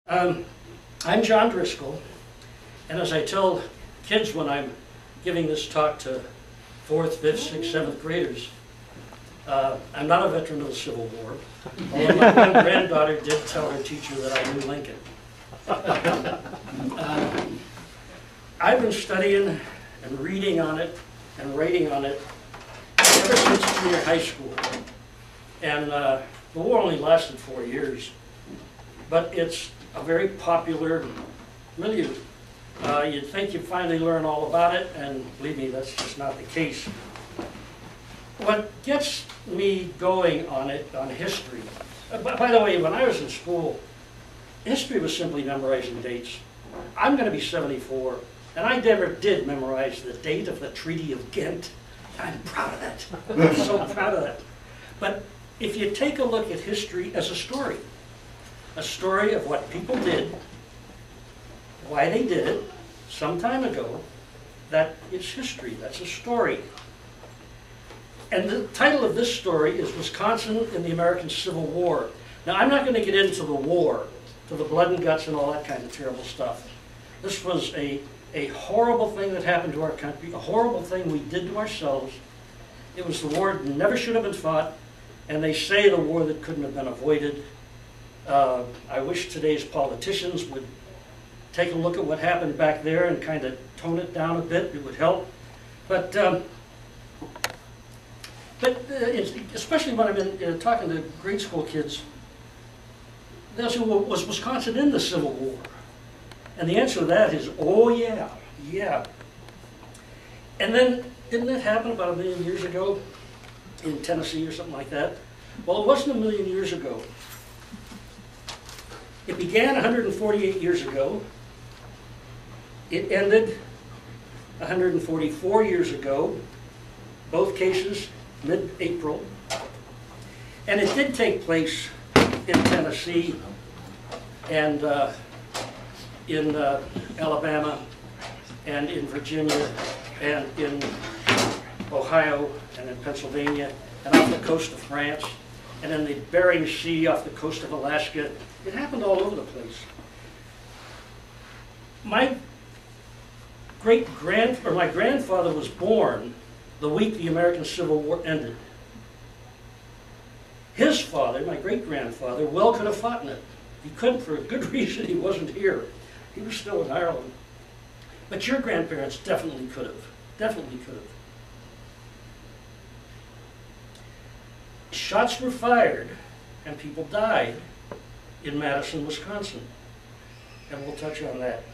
I'm John Driscoll, and as I tell kids when I'm giving this talk to 4th, 5th, 6th, 7th graders, I'm not a veteran of the Civil War, although my one granddaughter did tell her teacher that I knew Lincoln. I've been studying and reading on it and writing on it ever since junior high school. And the war only lasted 4 years, but it's a very popular milieu. You'd think you'd finally learn all about it, and believe me, that's just not the case. What gets me going on it, on history, by the way, when I was in school, history was simply memorizing dates. I'm going to be 74, and I never did memorize the date of the Treaty of Ghent. I'm proud of that. I'm so proud of that. But if you take a look at history as a story of what people did, why they did it some time ago, that it's history, that's a story. And the title of this story is Wisconsin in the American Civil War. Now, I'm not going to get into the war, to the blood and guts and all that kind of terrible stuff. This was a horrible thing that happened to our country, a horrible thing we did to ourselves. It was the war that never should have been fought, and they say the war that couldn't have been avoided. I wish today's politicians would take a look at what happened back there and kind of tone it down a bit. It would help. But especially when I'm talking to grade school kids, they'll say, well, was Wisconsin in the Civil War? And the answer to that is, oh yeah, yeah. And then, didn't that happen about 1 million years ago in Tennessee or something like that? Well, it wasn't 1 million years ago. It began 148 years ago. It ended 144 years ago, both cases mid-April. And it did take place in Tennessee and in Alabama and in Virginia and in Ohio and in Pennsylvania and off the coast of France and in the Bering Sea off the coast of Alaska. It happened all over the place. My grandfather was born the week the American Civil War ended. His father, my great-grandfather, well could have fought in it. He couldn't for a good reason. He wasn't here. He was still in Ireland. But your grandparents definitely could have. Definitely could have. Shots were fired and people died in Madison, Wisconsin. And we'll touch on that.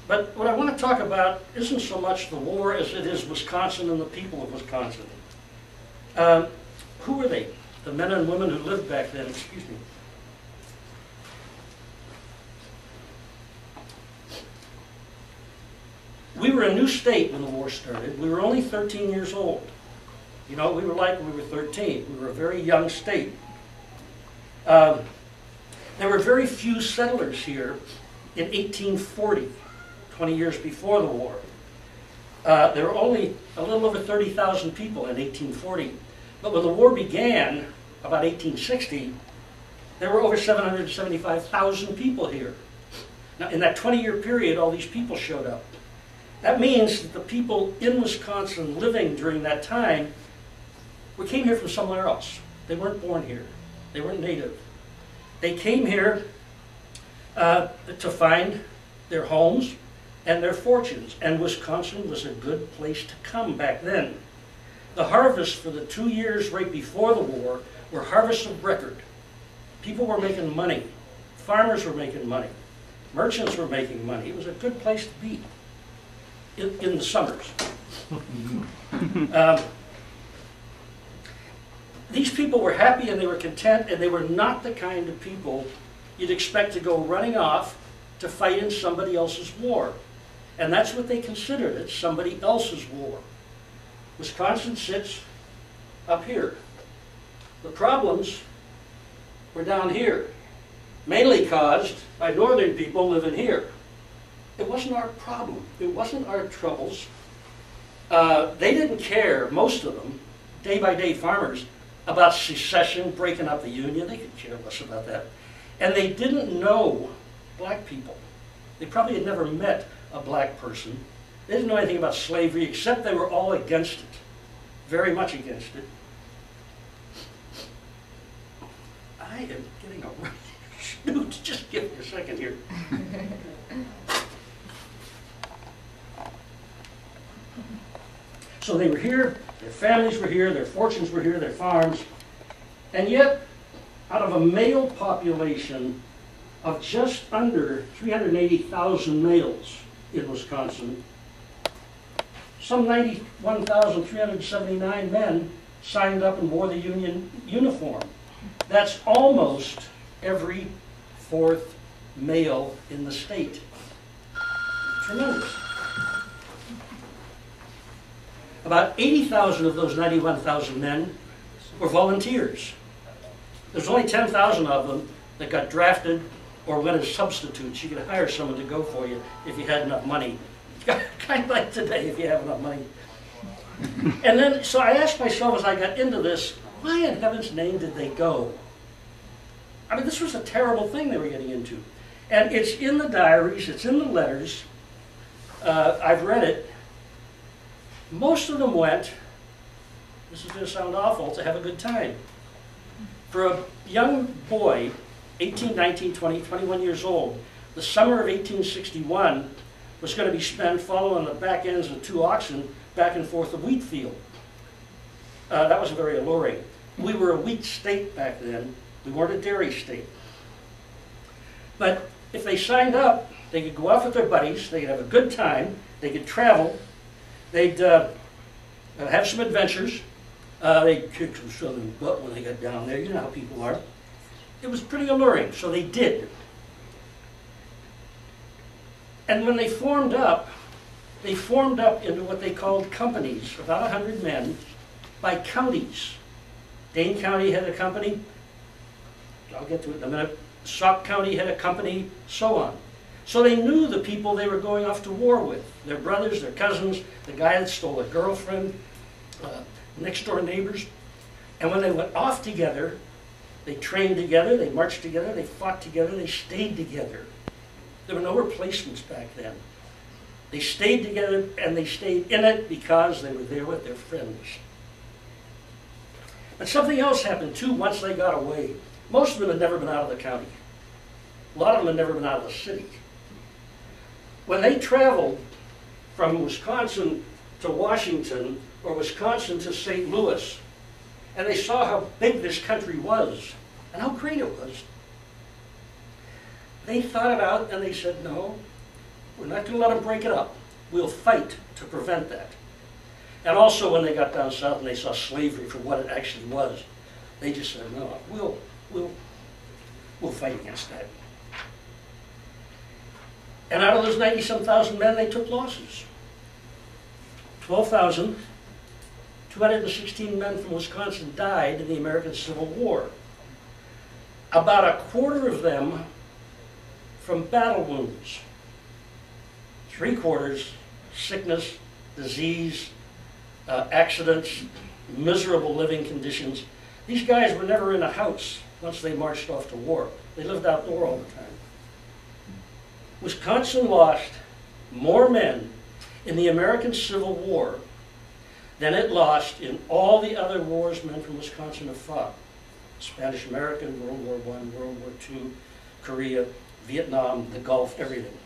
But what I want to talk about isn't so much the war as it is Wisconsin and the people of Wisconsin. Who were they? The men and women who lived back then, excuse me. We were a new state when the war started. We were only 13 years old. You know, we were like we were 13. We were a very young state. There were very few settlers here in 1840, 20 years before the war. There were only a little over 30,000 people in 1840. But when the war began, about 1860, there were over 775,000 people here. Now, in that 20-year period, all these people showed up. That means that the people in Wisconsin living during that time came here from somewhere else. They weren't born here. They weren't native. They came here to find their homes and their fortunes, and Wisconsin was a good place to come back then. The harvests for the 2 years right before the war were harvests of record. People were making money. Farmers were making money. Merchants were making money. It was a good place to be in the summers. These people were happy and they were content, and they were not the kind of people you'd expect to go running off to fight in somebody else's war. And that's what they considered it, somebody else's war. Wisconsin sits up here. The problems were down here, mainly caused by northern people living here. It wasn't our problem. It wasn't our troubles. They didn't care, most of them, day-by-day farmers, about secession, breaking up the Union. They could care less about that. And they didn't know black people. They probably had never met a black person. They didn't know anything about slavery, except they were all against it, very much against it. I am getting a snoot. Just give me a second here. So they were here, their families were here, their fortunes were here, their farms, and yet, out of a male population of just under 380,000 males in Wisconsin, some 91,379 men signed up and wore the Union uniform. That's almost every fourth male in the state. Tremendous. About 80,000 of those 91,000 men were volunteers. There's only 10,000 of them that got drafted or went as substitutes. You could hire someone to go for you if you had enough money. Kind of like today, if you have enough money. And then, so I asked myself as I got into this, why in heaven's name did they go? I mean, this was a terrible thing they were getting into. And it's in the diaries, it's in the letters. I've read it. Most of them went, this is going to sound awful, to have a good time. For a young boy, 18, 19, 20, 21 years old, the summer of 1861 was going to be spent following the back ends of 2 oxen back and forth the wheat field. That was very alluring. We were a wheat state back then. We weren't a dairy state. But if they signed up, they could go off with their buddies, they could have a good time, they could travel, they'd have some adventures, they'd kick some southern butt when they got down there, you know how people are. It was pretty alluring, so they did. And when they formed up into what they called companies, about 100 men, by counties. Dane County had a company, I'll get to it in a minute, Sauk County had a company, so on. So they knew the people they were going off to war with, their brothers, their cousins, the guy that stole a girlfriend, next door neighbors. And when they went off together, they trained together, they marched together, they fought together, they stayed together. There were no replacements back then. They stayed together and they stayed in it because they were there with their friends. But something else happened too once they got away. Most of them had never been out of the county. A lot of them had never been out of the city. When they traveled from Wisconsin to Washington or Wisconsin to St. Louis, and they saw how big this country was and how great it was, they thought it out and they said, no, we're not going to let them break it up. We'll fight to prevent that. And also when they got down south and they saw slavery for what it actually was, they just said, no, we'll fight against that. And out of those 90-some thousand men, they took losses. 12,216 men from Wisconsin died in the American Civil War. About a quarter of them from battle wounds. 3/4 sickness, disease, accidents, miserable living conditions. These guys were never in a house once they marched off to war. They lived outdoor all the time. Wisconsin lost more men in the American Civil War than it lost in all the other wars men from Wisconsin have fought. Spanish-American, World War I, World War II, Korea, Vietnam, the Gulf, everything.